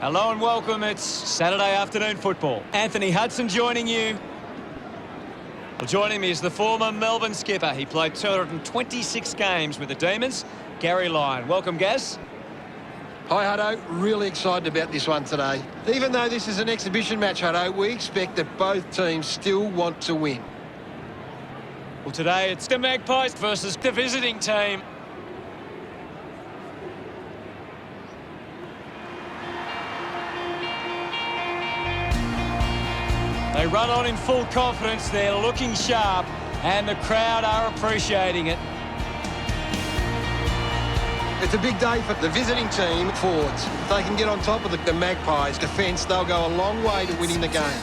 Hello and welcome. It's Saturday afternoon football. Anthony Hudson joining you. Well, joining me is the former Melbourne skipper. He played 226 games with the Demons. Gary Lyon. Welcome, Gaz. Hi, Hutto. Really excited about this one today. Even though this is an exhibition match, Hutto, we expect that both teams still want to win. Well, today it's the Magpies versus the visiting team. They run on in full confidence. They're looking sharp, and the crowd are appreciating it. It's a big day for the visiting team forwards. If they can get on top of the Magpies' defence, they'll go a long way to winning the game.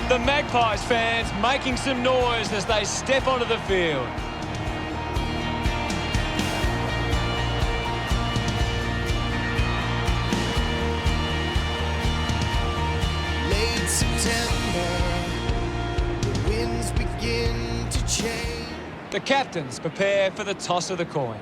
The Magpies fans making some noise as they step onto the field. Late September, the winds begin to change. The captains prepare for the toss of the coin.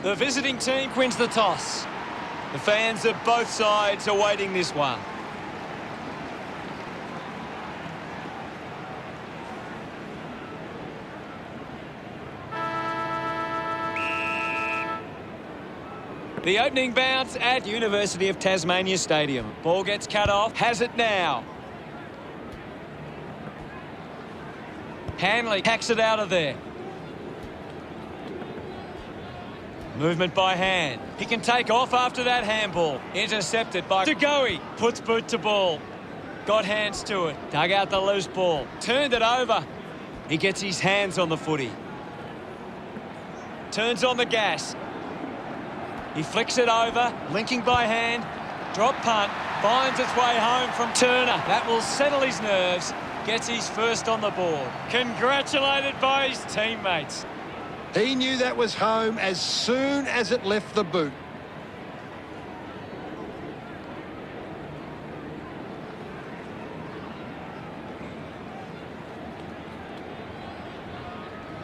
The visiting team wins the toss. The fans of both sides are waiting this one. The opening bounce at University of Tasmania Stadium. Ball gets cut off, has it now. Hanley hacks it out of there. Movement by hand. He can take off after that handball. Intercepted by Degoe. Puts boot to ball. Got hands to it. Dug out the loose ball. Turned it over. He gets his hands on the footy. Turns on the gas. He flicks it over. Linking by hand. Drop punt. Finds its way home from Turner. That will settle his nerves. Gets his first on the board. Congratulated by his teammates. He knew that was home as soon as it left the boot.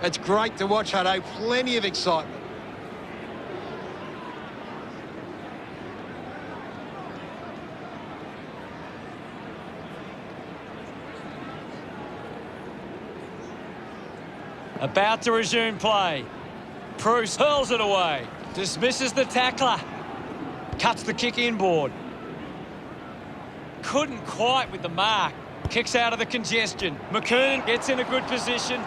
It's great to watch, Hutto. Plenty of excitement. About to resume play. Bruce hurls it away. Dismisses the tackler. Cuts the kick inboard. Couldn't quite with the mark. Kicks out of the congestion. McKernan gets in a good position.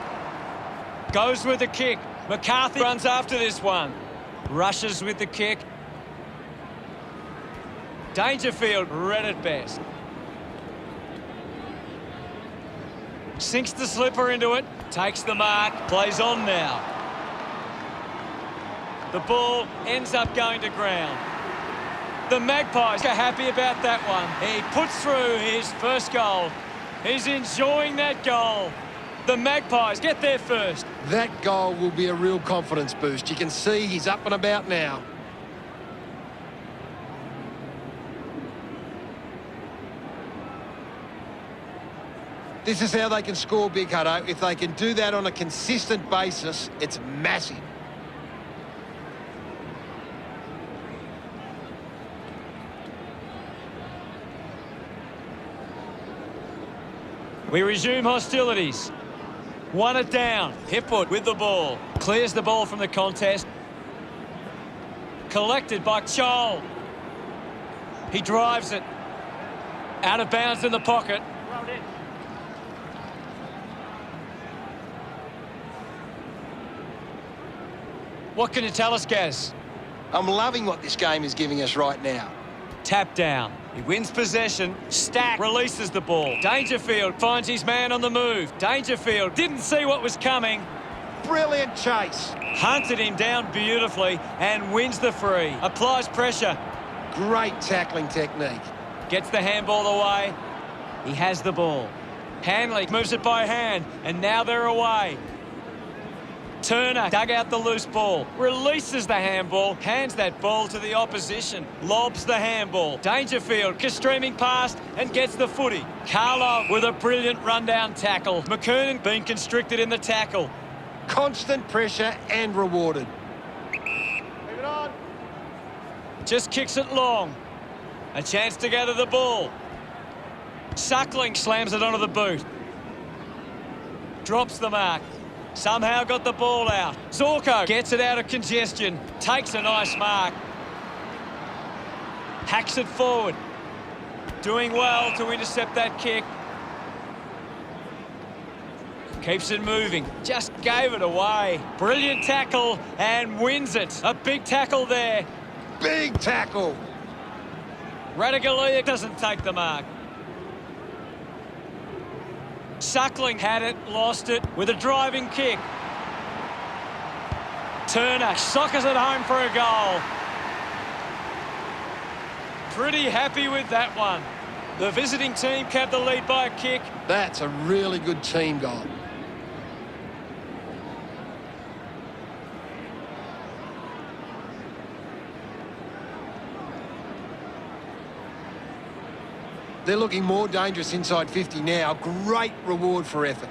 Goes with the kick. McCarthy runs after this one. Rushes with the kick. Dangerfield read it best. Sinks the slipper into it. Takes the mark. Plays on now. The ball ends up going to ground. The Magpies are happy about that one. He puts through his first goal. He's enjoying that goal. The Magpies get there first. That goal will be a real confidence boost. You can see he's up and about now. This is how they can score big, Hutto. If they can do that on a consistent basis, it's massive. We resume hostilities. Won it down. Hipwood with the ball. Clears the ball from the contest. Collected by Chol. He drives it. Out of bounds in the pocket. What can you tell us, Gaz? I'm loving what this game is giving us right now. Tap down. He wins possession. Stack releases the ball. Dangerfield finds his man on the move. Dangerfield didn't see what was coming. Brilliant chase. Hunted him down beautifully and wins the free. Applies pressure. Great tackling technique. Gets the handball away. He has the ball. Hanley moves it by hand, and now they're away. Turner dug out the loose ball, releases the handball, hands that ball to the opposition, lobs the handball. Dangerfield streaming past and gets the footy. Carlisle with a brilliant rundown tackle. McKernan being constricted in the tackle. Constant pressure and rewarded. Just kicks it long. A chance to gather the ball. Suckling slams it onto the boot. Drops the mark. Somehow got the ball out. Zorko gets it out of congestion. Takes a nice mark. Hacks it forward. Doing well to intercept that kick. Keeps it moving. Just gave it away. Brilliant tackle and wins it. A big tackle there. Big tackle. Radaglia doesn't take the mark. Suckling had it, lost it with a driving kick. Turner sockers it home for a goal. Pretty happy with that one. The visiting team kept the lead by a kick. That's a really good team goal. They're looking more dangerous inside 50 now. Great reward for effort.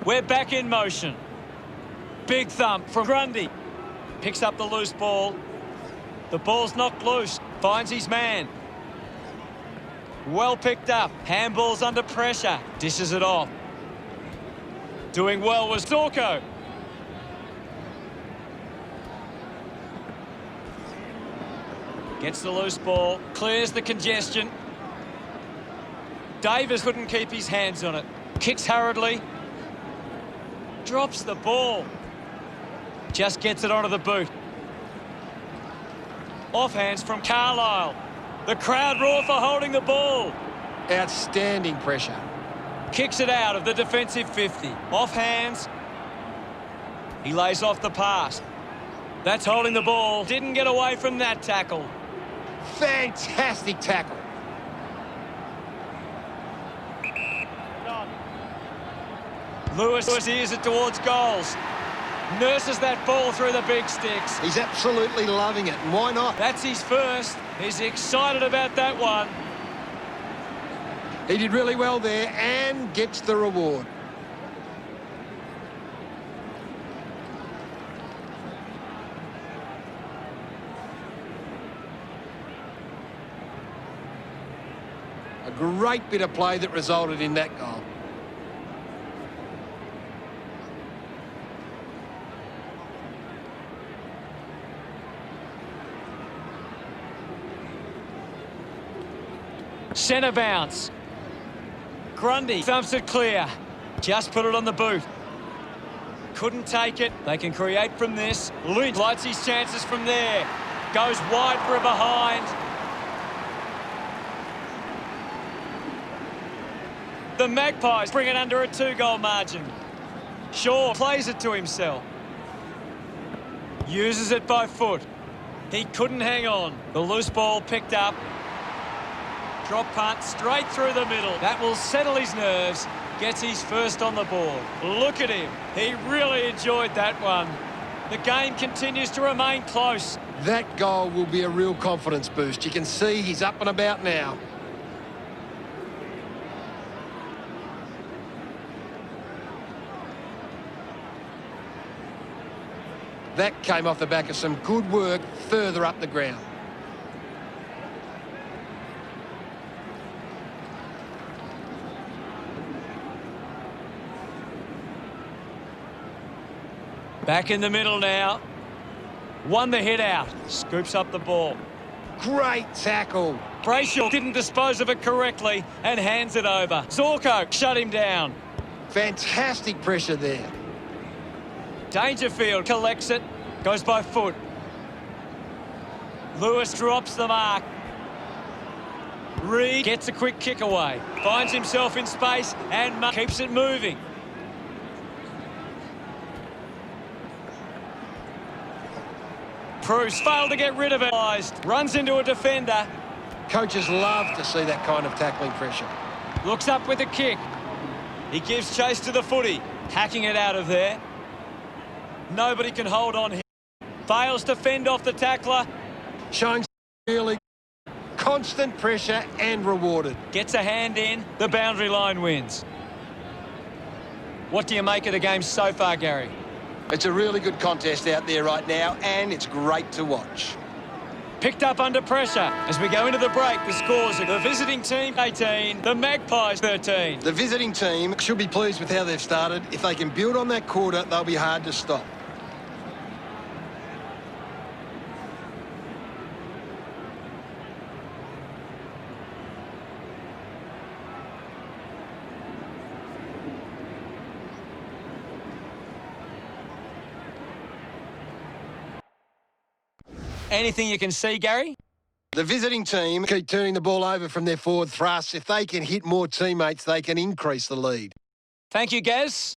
We're back in motion. Big thump from Grundy. Picks up the loose ball. The ball's knocked loose. Finds his man. Well picked up. Handball's under pressure. Dishes it off. Doing well was Zorko. Gets the loose ball. Clears the congestion. Davis couldn't keep his hands on it. Kicks hurriedly. Drops the ball. Just gets it onto the boot. Offhands from Carlisle. The crowd roar for holding the ball. Outstanding pressure. Kicks it out of the defensive 50. Off hands. He lays off the pass. That's holding the ball. Didn't get away from that tackle. Fantastic tackle. Lewis steers it towards goals. Nurses that ball through the big sticks. He's absolutely loving it, and why not? That's his first. He's excited about that one. He did really well there and gets the reward. A great bit of play that resulted in that goal. Centre bounce. Grundy thumps it clear. Just put it on the boot. Couldn't take it. They can create from this. Lynch lights his chances from there. Goes wide for a behind. The Magpies bring it under a 2-goal margin. Shaw plays it to himself. Uses it by foot. He couldn't hang on. The loose ball picked up. Drop punt straight through the middle. That will settle his nerves. Gets his first on the board. Look at him. He really enjoyed that one. The game continues to remain close. That goal will be a real confidence boost. You can see he's up and about now. That came off the back of some good work further up the ground. Back in the middle now. Won the hit out. Scoops up the ball. Great tackle. Brayshaw didn't dispose of it correctly and hands it over. Zorko shut him down. Fantastic pressure there. Dangerfield collects it. Goes by foot. Lewis drops the mark. Reed gets a quick kick away. Finds himself in space and keeps it moving. Bruce failed to get rid of it. Runs into a defender. Coaches love to see that kind of tackling pressure. Looks up with a kick. He gives chase to the footy. Hacking it out of there. Nobody can hold on him. Fails to fend off the tackler. Showing really constant pressure and rewarded. Gets a hand in. The boundary line wins. What do you make of the game so far, Gary? It's a really good contest out there right now, and it's great to watch. Picked up under pressure. As we go into the break, the scores are the visiting team 18, the Magpies 13. The visiting team should be pleased with how they've started. If they can build on that quarter, they'll be hard to stop. Anything you can see, Gary? The visiting team keep turning the ball over from their forward thrust. If they can hit more teammates, they can increase the lead. Thank you, Gaz.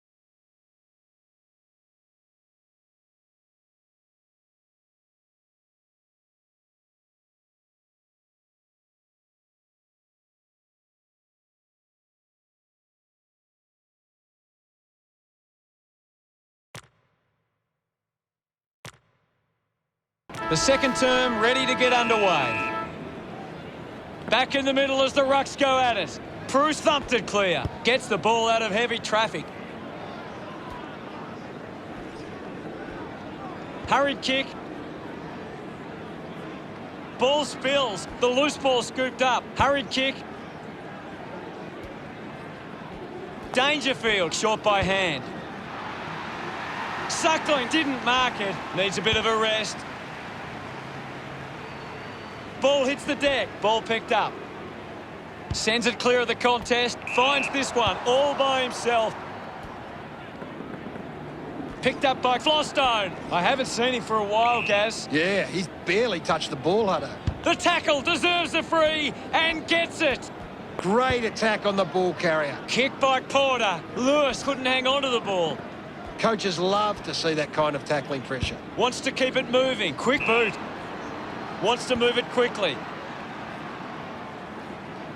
The second term ready to get underway. Back in the middle as the rucks go at it. Bruce thumped it clear. Gets the ball out of heavy traffic. Hurried kick. Ball spills. The loose ball scooped up. Hurried kick. Dangerfield short by hand. Suckling didn't mark it. Needs a bit of a rest. Ball hits the deck. Ball picked up. Sends it clear of the contest. Finds this one all by himself. Picked up by Flostone. I haven't seen him for a while, Gaz. Yeah, he's barely touched the ball, Hutto. The tackle deserves a free and gets it. Great attack on the ball carrier. Kick by Porter. Lewis couldn't hang on to the ball. Coaches love to see that kind of tackling pressure. Wants to keep it moving. Quick boot. Wants to move it quickly.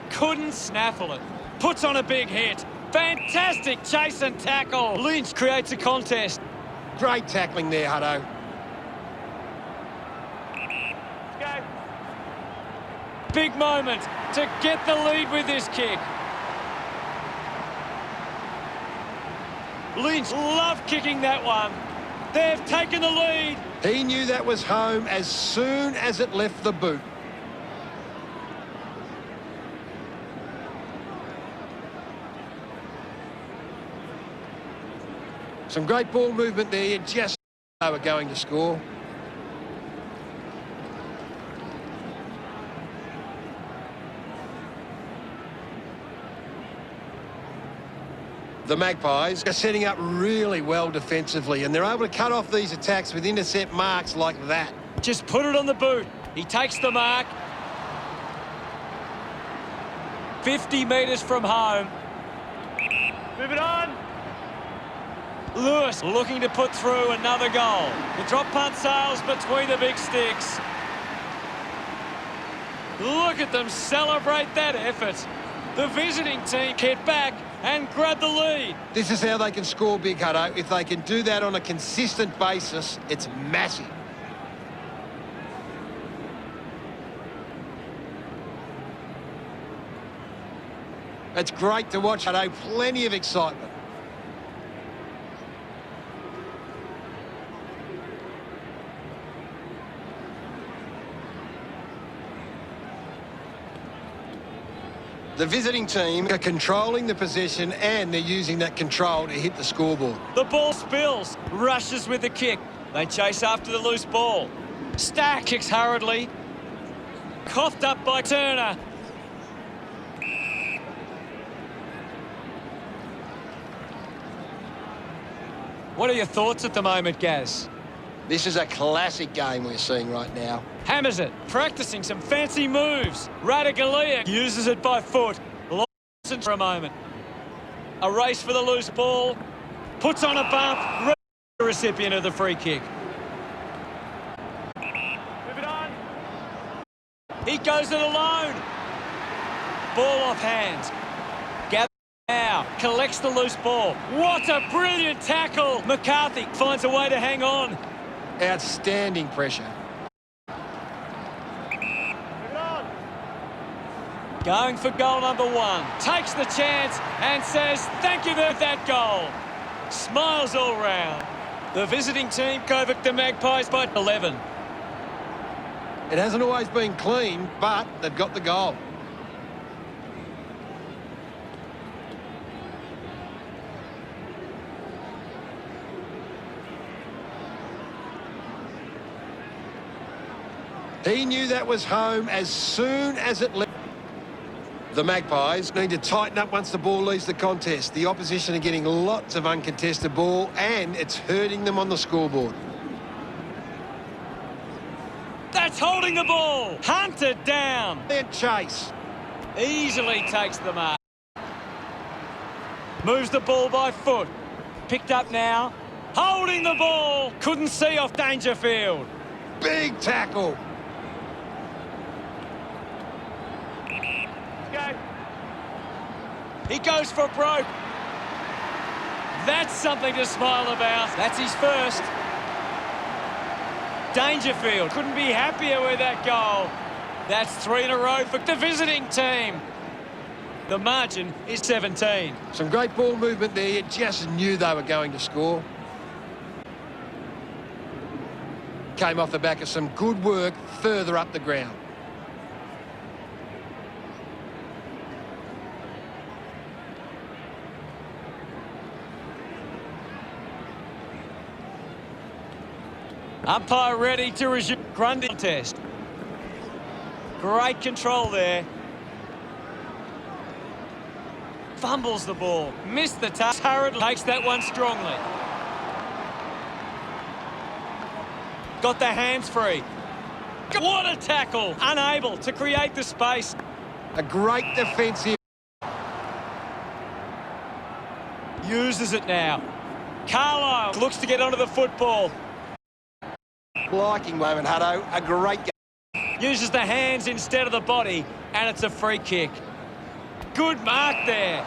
Couldn't snaffle it. Puts on a big hit. Fantastic chase and tackle. Lynch creates a contest. Great tackling there, Hutto. Go. Big moment to get the lead with this kick. Lynch loved kicking that one. They've taken the lead. He knew that was home as soon as it left the boot. Some great ball movement there. You just know they were going to score. The Magpies are setting up really well defensively, and they're able to cut off these attacks with intercept marks like that. Just put it on the boot. He takes the mark. 50 metres from home. Move it on. Lewis looking to put through another goal. The drop punt sails between the big sticks. Look at them celebrate that effort. The visiting team get back and grab the lead. This is how they can score big, Hutto. If they can do that on a consistent basis, it's massive. It's great to watch, Hutto. Plenty of excitement. The visiting team are controlling the possession, and they're using that control to hit the scoreboard. The ball spills, rushes with the kick. They chase after the loose ball. Stack kicks hurriedly. Coughed up by Turner. What are your thoughts at the moment, Gaz? This is a classic game we're seeing right now. Hammers it, practicing some fancy moves. Radagalia uses it by foot. Lawson for a moment. A race for the loose ball. Puts on a bump. The recipient of the free kick. Move it on. He goes it alone. Ball off hands. Gather now. Collects the loose ball. What a brilliant tackle. McCarthy finds a way to hang on. Outstanding pressure. Going for goal number 1. Takes the chance and says, thank you for that goal. Smiles all round. The visiting team convert the Magpies by 11. It hasn't always been clean, but they've got the goal. He knew that was home as soon as it left. The Magpies need to tighten up once the ball leaves the contest. The opposition are getting lots of uncontested ball and it's hurting them on the scoreboard. That's holding the ball. Hunted down. And chase. Easily takes the mark. Moves the ball by foot. Picked up now. Holding the ball. Couldn't see off Dangerfield. Big tackle. He goes for broke. That's something to smile about. That's his first. Dangerfield couldn't be happier with that goal. That's 3 in a row for the visiting team. The margin is 17. Some great ball movement there. You just knew they were going to score. Came off the back of some good work further up the ground. Umpire ready to resume Grundy test. Great control there. Fumbles the ball. Missed the touch. Hurriedly takes that one strongly. Got the hands free. What a tackle. Unable to create the space. A great defensive. Uses it now. Carlisle looks to get onto the football. Liking moment, Hutto. A great game. Uses the hands instead of the body, and it's a free kick. Good mark there.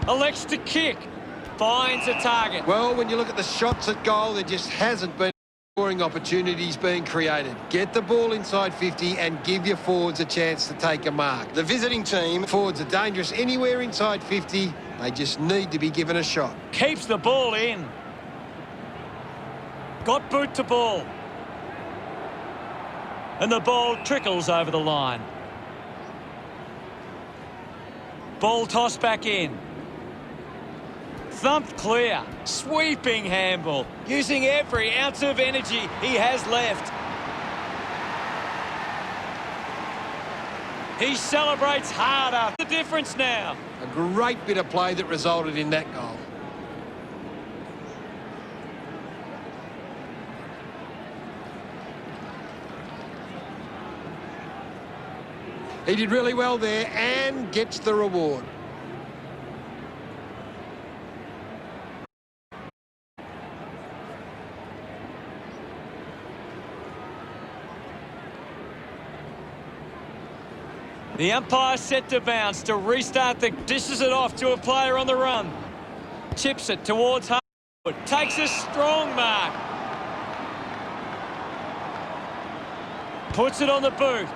Elects to kick. Finds a target. Well, when you look at the shots at goal, there just hasn't been scoring opportunities being created. Get the ball inside 50 and give your forwards a chance to take a mark. The visiting team, forwards are dangerous anywhere inside 50. They just need to be given a shot. Keeps the ball in. Got boot to ball. And the ball trickles over the line. Ball tossed back in. Thumped clear. Sweeping handball. Using every ounce of energy he has left. He celebrates harder. The difference now. A great bit of play that resulted in that goal. He did really well there and gets the reward. The umpire set to bounce to restart the... Dishes it off to a player on the run. Chips it towards Harwood. Takes a strong mark. Puts it on the boot.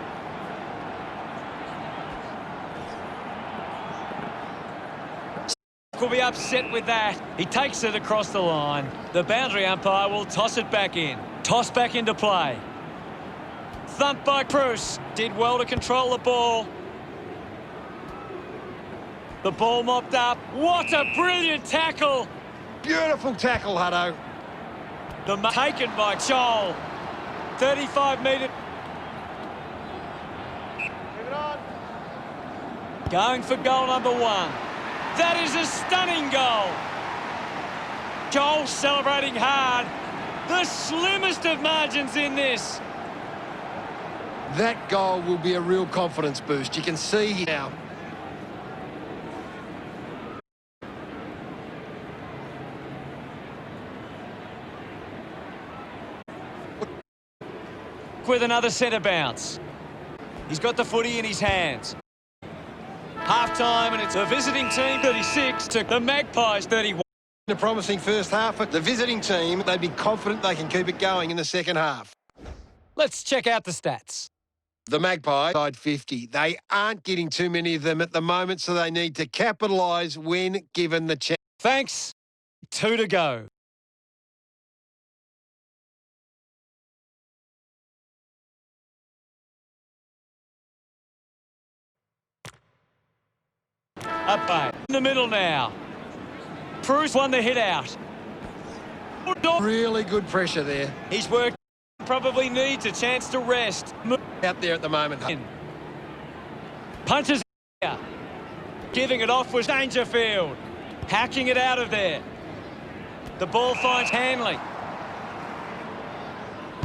Will be upset with that. He takes it across the line. The boundary umpire will toss it back in. Toss back into play. Thumped by Bruce. Did well to control the ball. The ball mopped up. What a brilliant tackle. Beautiful tackle, Hutto. Taken by Joel. 35-metre. Going for goal number 1. That is a stunning goal. Joel celebrating hard. The slimmest of margins in this. That goal will be a real confidence boost. You can see now. With another centre bounce. He's got the footy in his hands. Half-time, and it's the visiting team 36 to the Magpies 31. A promising first half. The visiting team, they'd be confident they can keep it going in the second half. Let's check out the stats. The Magpies side 50. They aren't getting too many of them at the moment, so they need to capitalise when given the chance. Thanks. 2 to go. Up bay. In the middle now. Bruce won the hit out. Really good pressure there. He's worked. Probably needs a chance to rest. Out there at the moment. Punches here. Giving it off was Dangerfield. Hacking it out of there. The ball finds Hanley.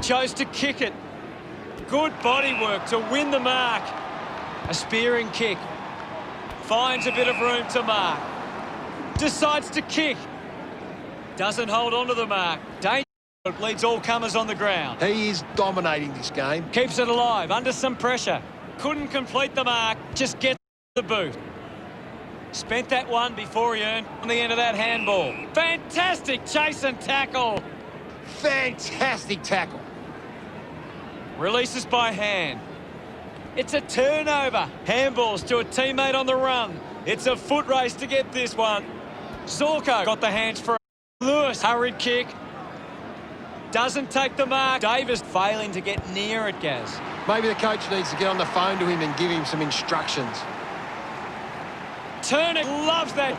Chose to kick it. Good body work to win the mark. A spearing kick. Finds a bit of room to mark. Decides to kick. Doesn't hold on to the mark. Dangerfield leads all comers on the ground. He is dominating this game. Keeps it alive under some pressure. Couldn't complete the mark. Just gets the boot. Spent that one before he earned on the end of that handball. Fantastic chase and tackle. Fantastic tackle. Releases by hand. It's a turnover. Handballs to a teammate on the run. It's a foot race to get this one. Zorko got the hands for Lewis. Hurried kick. Doesn't take the mark. Davis failing to get near it, Gaz. Maybe the coach needs to get on the phone to him and give him some instructions. Turner loves that.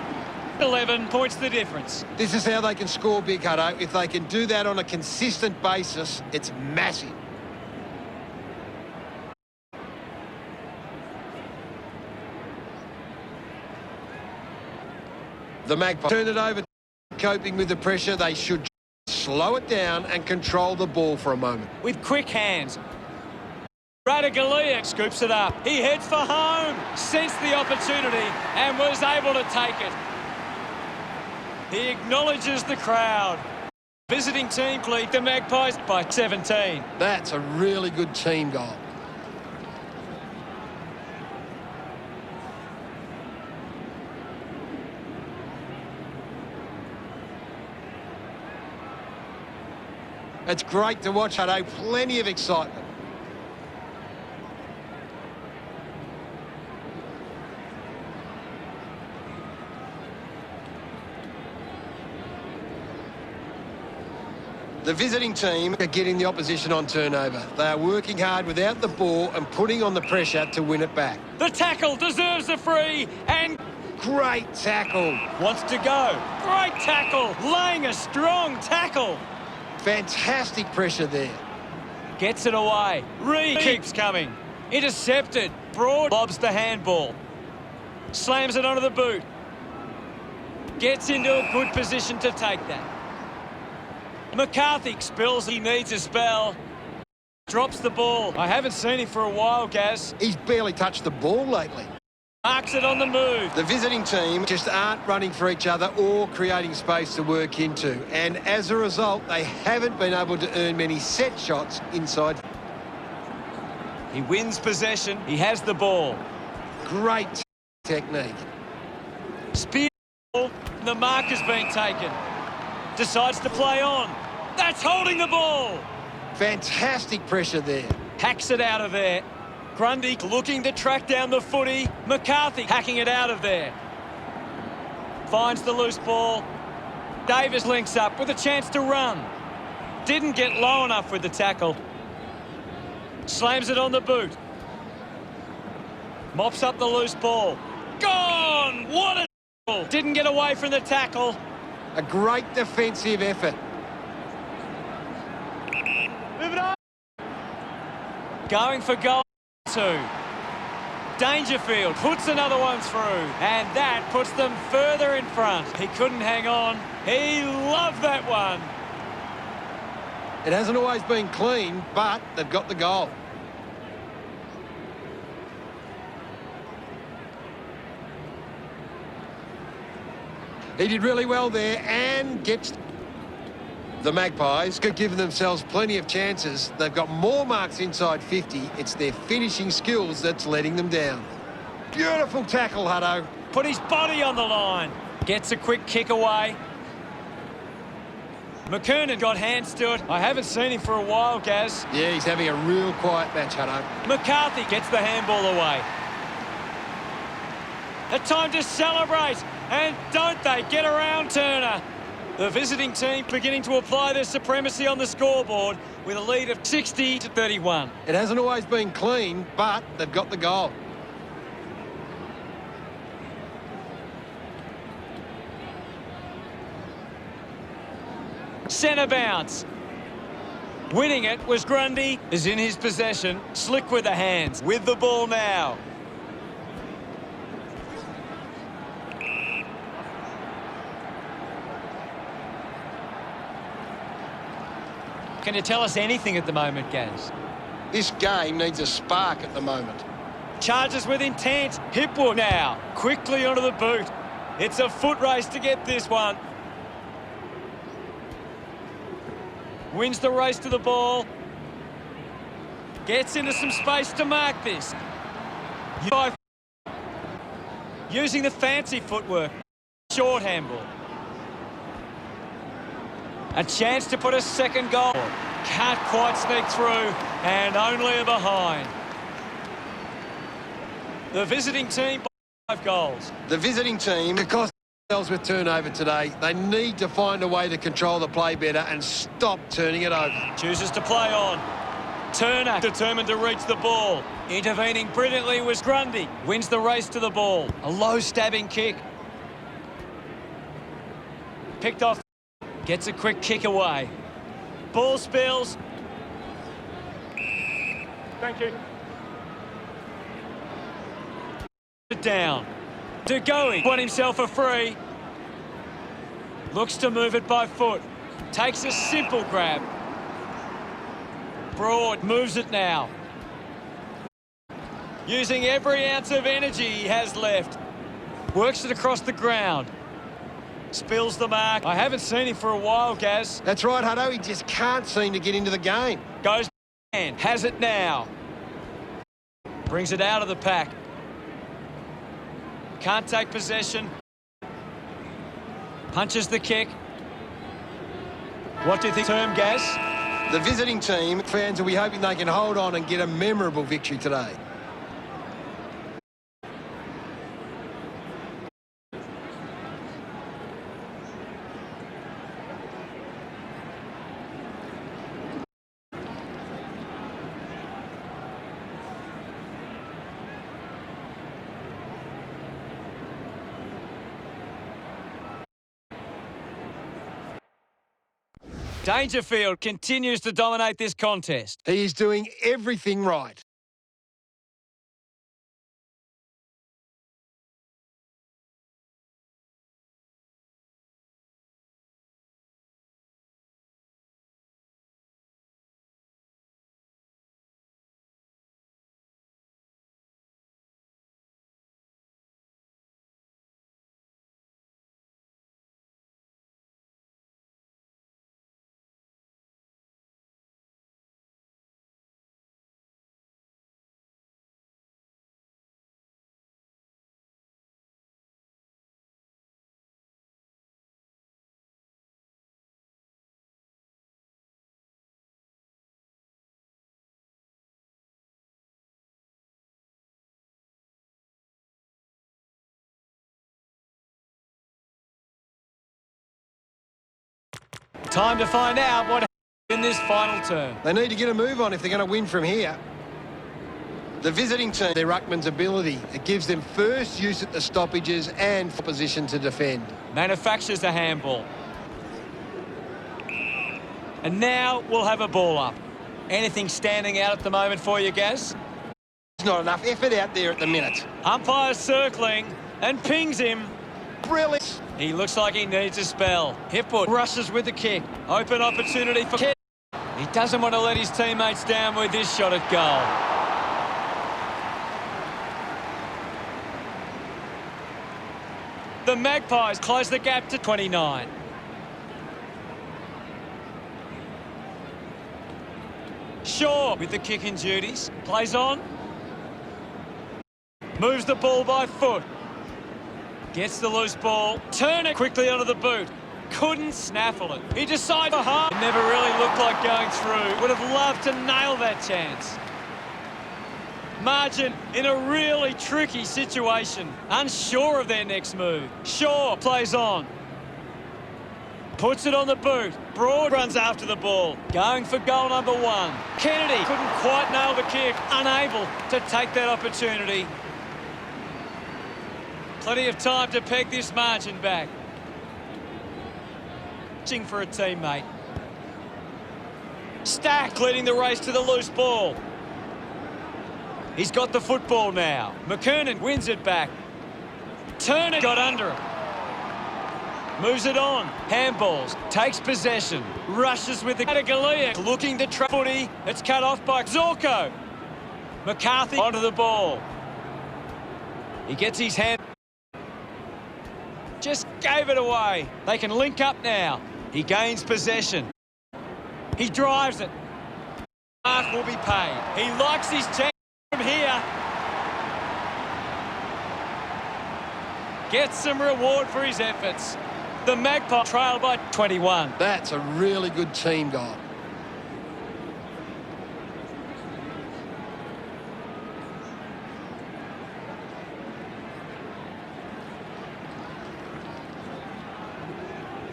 11 points the difference. This is how they can score big, Hutto. If they can do that on a consistent basis, it's massive. The Magpies turn it over. Coping with the pressure, they should slow it down and control the ball for a moment. With quick hands. Radaglia scoops it up. He heads for home. Sensed the opportunity and was able to take it. He acknowledges the crowd. Visiting team lead the Magpies by 17. That's a really good team goal. It's great to watch, Hutto. Plenty of excitement. The visiting team are getting the opposition on turnover. They are working hard without the ball and putting on the pressure to win it back. The tackle deserves a free and Great tackle. wants to go. Great tackle. Laying a strong tackle. Fantastic pressure there. Gets it away. Reed keeps coming. Intercepted. Broad lobs the handball. Slams it onto the boot. Gets into a good position to take that. McCarthy spills. He needs a spell. Drops the ball. I haven't seen him for a while, Gaz. He's barely touched the ball lately. Marks it on the move. The visiting team just aren't running for each other or creating space to work into. And as a result, they haven't been able to earn many set shots inside. He wins possession. He has the ball. Great technique. Spear. The mark has been taken. Decides to play on. That's holding the ball. Fantastic pressure there. Hacks it out of there. Grundy looking to track down the footy. McCarthy hacking it out of there. Finds the loose ball. Davis links up with a chance to run. Didn't get low enough with the tackle. Slams it on the boot. Mops up the loose ball. Gone! What a tackle! Didn't get away from the tackle. A great defensive effort. Move it on. Going for goal. 2. Dangerfield puts another one through, and that puts them further in front. He couldn't hang on. He loved that one. It hasn't always been clean, but they've got the goal. He did really well there and gets... The Magpies could give themselves plenty of chances. They've got more marks inside 50. It's their finishing skills that's letting them down. Beautiful tackle, Hutto. Put his body on the line. Gets a quick kick away. McKernan got hands to it. I haven't seen him for a while, Gaz. Yeah, he's having a real quiet match, Hutto. McCarthy gets the handball away. A time to celebrate. And don't they get around Turner. The visiting team beginning to apply their supremacy on the scoreboard with a lead of 60-31. It hasn't always been clean, but they've got the goal. Centre bounce. Winning it was Grundy. Is in his possession. Slick with the hands. With the ball now. Can you tell us anything at the moment, Gaz? This game needs a spark at the moment. Charges with intent. Hipwood now. Quickly onto the boot. It's a foot race to get this one. Wins the race to the ball. Gets into some space to mark this. Using the fancy footwork. Short handball. A chance to put a second goal. Can't quite sneak through, and only a behind. The visiting team by 5 goals. The visiting team, because themselves with turnover today, they need to find a way to control the play better and stop turning it over. Chooses to play on. Turner determined to reach the ball. Intervening brilliantly was Grundy. Wins the race to the ball. A low stabbing kick. Picked off. Gets a quick kick away. Ball spills. Thank you. Down. De Goey won himself a free. Looks to move it by foot. Takes a simple grab. Broad moves it now. Using every ounce of energy he has left. Works it across the ground. Spills the mark. I haven't seen him for a while, Gaz. That's right, Hutto. He just can't seem to get into the game. Goes and has it now. Brings it out of the pack. Can't take possession. Punches the kick. What do you think, term, Gaz? The visiting team, fans will be hoping they can hold on and get a memorable victory today. Dangerfield continues to dominate this contest. He is doing everything right. Time to find out what happened in this final turn. They need to get a move on if they're going to win from here. The visiting team, their ruckman's ability, it gives them first use at the stoppages and position to defend. Manufactures a handball. And now we'll have a ball up. Anything standing out at the moment for you, Gaz? There's not enough effort out there at the minute. Umpire circling and pings him. Brilliant. He looks like he needs a spell. Hipwood rushes with the kick. Open opportunity for Kent. He doesn't want to let his teammates down with this shot at goal. The Magpies close the gap to 29. Shaw with the kicking duties. Plays on. Moves the ball by foot. Gets the loose ball. Turner quickly onto the boot. Couldn't snaffle it. He decides to half. It never really looked like going through. Would have loved to nail that chance. Margin in a really tricky situation. Unsure of their next move. Shaw plays on. Puts it on the boot. Broad runs after the ball. Going for goal number 1. Kennedy couldn't quite nail the kick. Unable to take that opportunity. Plenty of time to peg this margin back. For a teammate. Stack leading the race to the loose ball. He's got the football now. McKernan wins it back. Turner got under it. Moves it on. Handballs. Takes possession. Rushes with the Galea. Looking to try footy. It's cut off by Zorko. McCarthy onto the ball. He gets his hand. Just gave it away. They can link up now. He gains possession. He drives it. Mark will be paid. He likes his chance from here. Gets some reward for his efforts. The Magpies trail by 21. That's a really good team goal.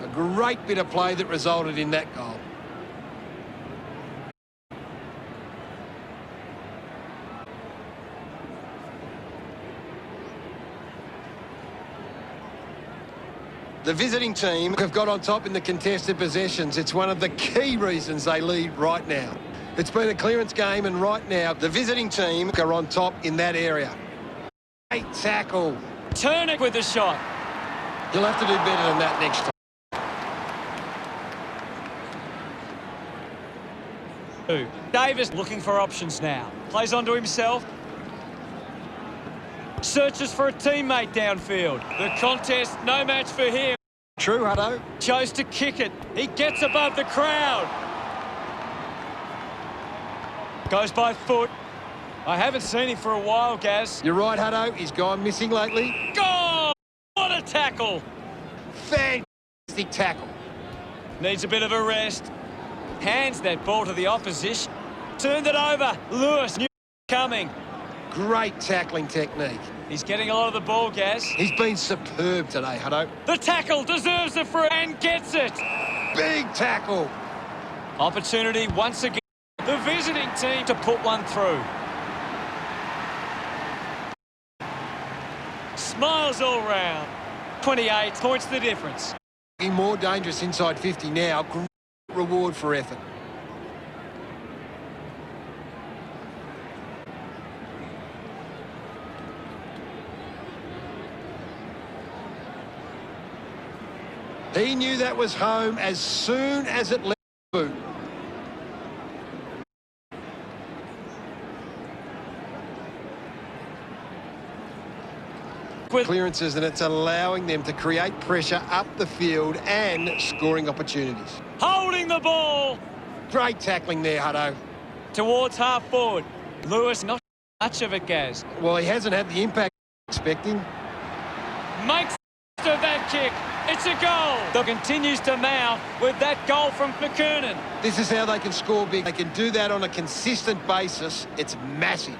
A great bit of play that resulted in that goal. The visiting team have got on top in the contested possessions. It's one of the key reasons they lead right now. It's been a clearance game, and right now the visiting team are on top in that area. Great tackle. Turner with the shot. You'll have to do better than that next time. Davis looking for options now. Plays onto himself. Searches for a teammate downfield. The contest, no match for him. True, Hutto. Chose to kick it. He gets above the crowd. Goes by foot. I haven't seen him for a while, Gaz. You're right, Hutto. He's gone missing lately. Goal! What a tackle! Fantastic tackle. Needs a bit of a rest. Hands that ball to the opposition. Turned it over. Lewis knew coming. Great tackling technique. He's getting a lot of the ball, Gaz. He's been superb today, Hutto. The tackle deserves it for and gets it. Big tackle. Opportunity once again. The visiting team to put one through. Smiles all round. 28 points the difference. More dangerous inside 50 now. Great reward for effort. He knew that was home as soon as it left the boot. Clearances, and it's allowing them to create pressure up the field and scoring opportunities. Holding the ball. Great tackling there, Hutto. Towards half forward. Lewis, not much of it, Gaz. Well, he hasn't had the impact expecting. Makes of that kick. It's a goal. That continues to mount with that goal from McKernan. This is how they can score big. They can do that on a consistent basis. It's massive.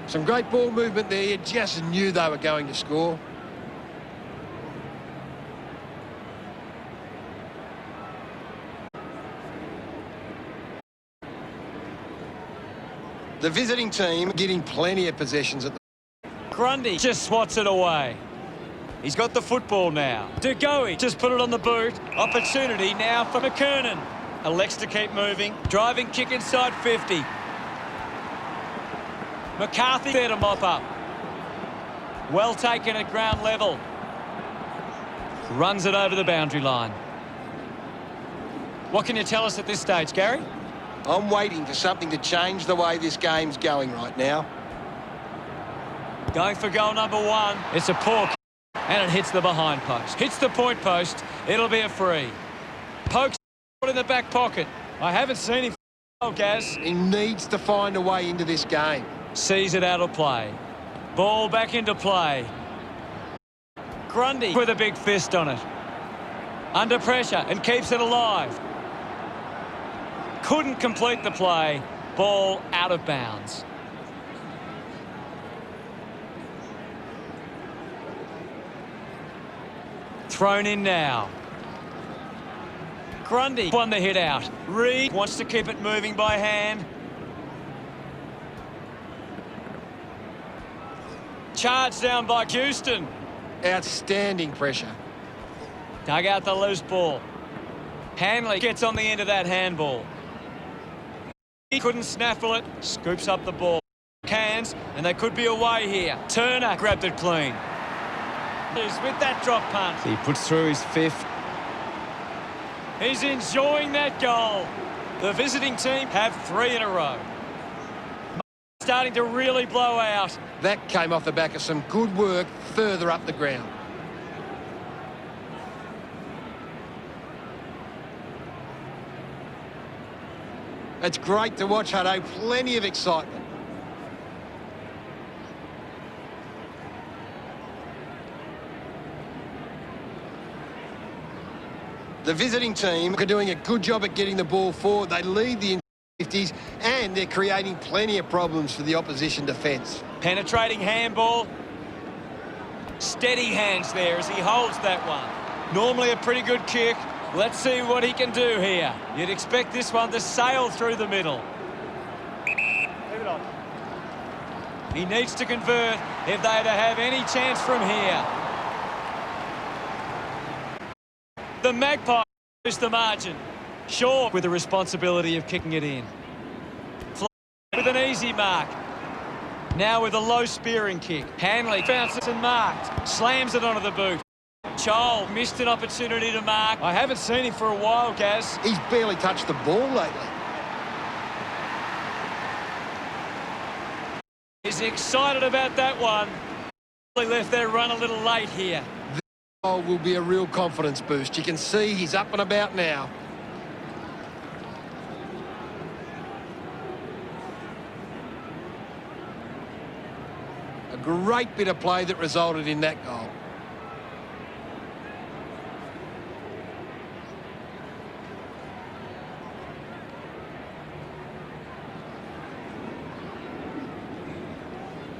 Some great ball movement there. You just knew they were going to score. The visiting team getting plenty of possessions at the... Grundy just swats it away. He's got the football now. DeGoey just put it on the boot. Opportunity now for McKernan. Elects to keep moving. Driving kick inside 50. McCarthy there to mop up. Well taken at ground level. Runs it over the boundary line. What can you tell us at this stage, Gary? I'm waiting for something to change the way this game's going right now. Going for goal number one. It's a poor kick, and it hits the behind post. Hits the point post. It'll be a free. Pokes in the back pocket. I haven't seen him. Oh, Gaz. He needs to find a way into this game. Sees it out of play. Ball back into play. Grundy with a big fist on it. Under pressure and keeps it alive. Couldn't complete the play. Ball out of bounds. Thrown in now. Grundy won the hit out. Reed wants to keep it moving by hand. Charged down by Houston. Outstanding pressure. Dug out the loose ball. Hanley gets on the end of that handball. He couldn't snaffle it. Scoops up the ball. Cans, and they could be away here. Turner grabbed it clean. With that drop punt. He puts through his fifth. He's enjoying that goal. The visiting team have 3 in a row. Starting to really blow out. That came off the back of some good work further up the ground. It's great to watch, Hutto. Plenty of excitement. The visiting team are doing a good job at getting the ball forward. They lead the 50s and they're creating plenty of problems for the opposition defence. Penetrating handball. Steady hands there as he holds that one. Normally a pretty good kick. Let's see what he can do here. You'd expect this one to sail through the middle. Leave it on. He needs to convert if they're to have any chance from here. The Magpies lose the margin. Shaw with the responsibility of kicking it in. With an easy mark. Now with a low spearing kick. Hanley bounces and marked. Slams it onto the boot. Chol missed an opportunity to mark. I haven't seen him for a while, Gaz. He's barely touched the ball lately. He's excited about that one. He left their run a little late here. This goal will be a real confidence boost. You can see he's up and about now. A great bit of play that resulted in that goal.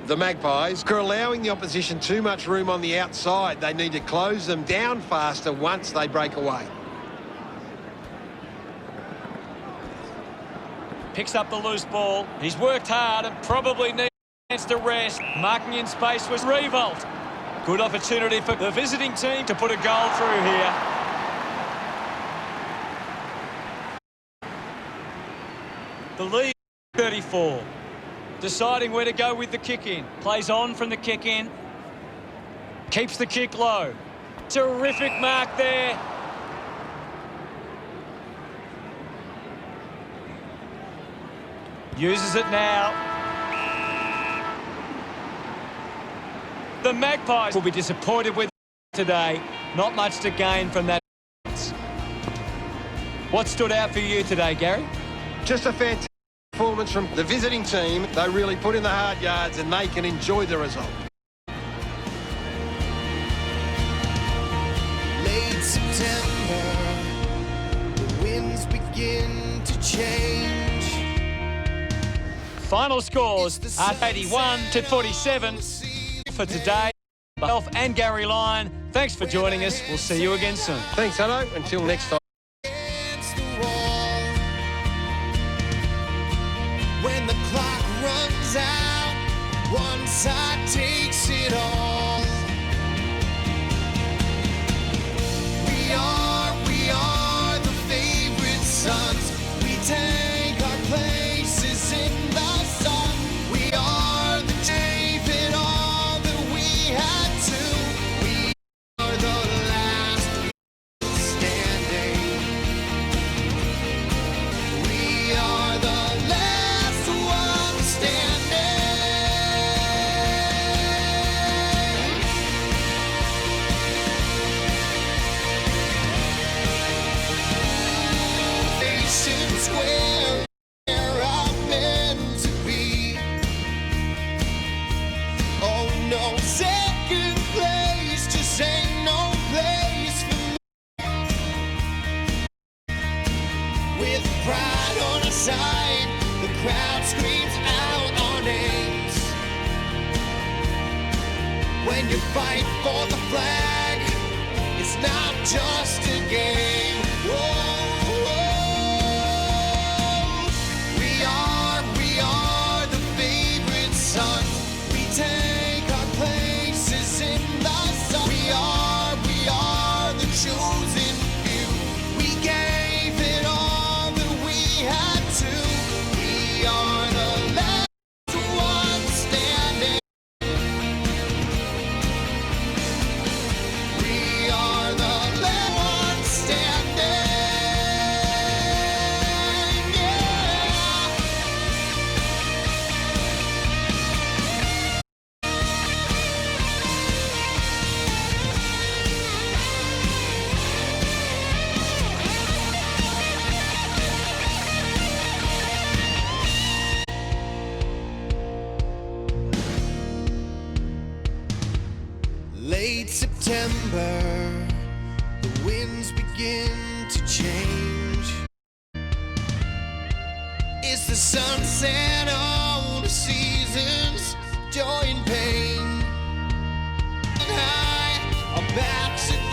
The Magpies are allowing the opposition too much room on the outside. They need to close them down faster once they break away. Picks up the loose ball. He's worked hard and probably needs a chance to rest. Marking in space was Revolt. Good opportunity for the visiting team to put a goal through here. The lead 34. Deciding where to go with the kick in. Plays on from the kick in. Keeps the kick low. Terrific mark there. Uses it now. The Magpies will be disappointed with today. Not much to gain from that. What stood out for you today, Gary? Just a fantastic performance from the visiting team. They really put in the hard yards and they can enjoy the result. Late September, the winds begin to change. Final scores are 81 to 47 for today. Myself and Gary Lyon, thanks for joining us. We'll see you again soon. Thanks, Hutto. Until next time. Against the wall. When the clock runs out, one side takes it all. We are the favorite sons. We take our places in the sun. We are the David, all that we had to. We are the last standing. We are the last one standing. inside, the crowd screams out our names. When you fight for the flag, it's not just a game. Whoa, whoa. We are the favorite sons. We take our places in the sun. We are the chosen few. We gave it all that we had to. We are the last ones standing. We are the last ones standing. Yeah. Late September, the winds begin to change. It's the sunset on the seasons, joy and pain. And high, our backs are